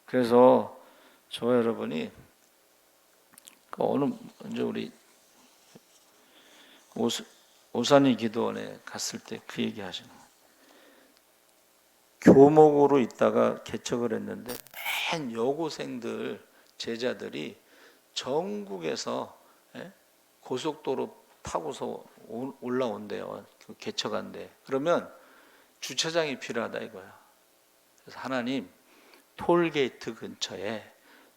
그래서 저와 여러분이 이제 우리 오산이 기도원에 갔을 때 그 얘기 하시는 거예요. 교목으로 있다가 개척을 했는데 맨 여고생들 제자들이 전국에서 고속도로 타고서 올라온대요. 개척한대. 그러면 주차장이 필요하다 이거야. 그래서 하나님, 톨게이트 근처에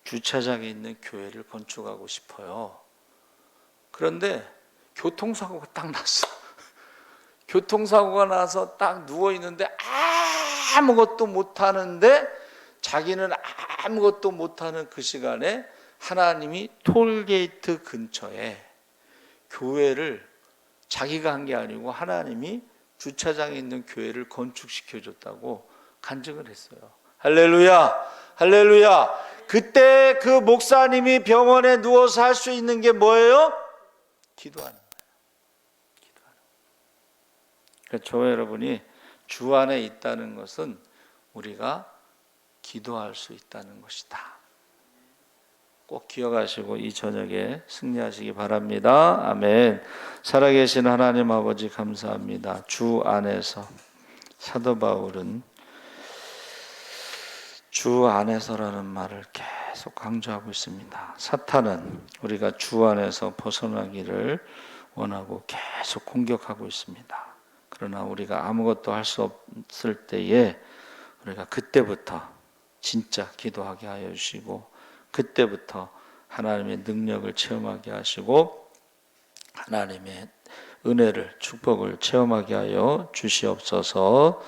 주차장에 있는 교회를 건축하고 싶어요. 그런데 교통사고가 딱 났어. 교통사고가 나서 딱 누워있는데 아무것도 못하는데, 자기는 아무것도 못하는 그 시간에 하나님이 톨게이트 근처에 교회를, 자기가 한 게 아니고 하나님이 주차장에 있는 교회를 건축시켜줬다고 간증을 했어요. 할렐루야, 할렐루야. 그때 그 목사님이 병원에 누워서 할 수 있는 게 뭐예요? 기도하는 거예요. 기도하는 거예요. 그러니까 저와 여러분이 주 안에 있다는 것은 우리가 기도할 수 있다는 것이다. 꼭 기억하시고 이 저녁에 승리하시기 바랍니다. 아멘. 살아계신 하나님 아버지 감사합니다. 주 안에서, 사도 바울은 주 안에서라는 말을 계속 강조하고 있습니다. 사탄은 우리가 주 안에서 벗어나기를 원하고 계속 공격하고 있습니다. 그러나 우리가 아무것도 할 수 없을 때에 우리가 그때부터 진짜 기도하게 하여 주시고, 그때부터 하나님의 능력을 체험하게 하시고 하나님의 은혜를, 축복을 체험하게 하여 주시옵소서.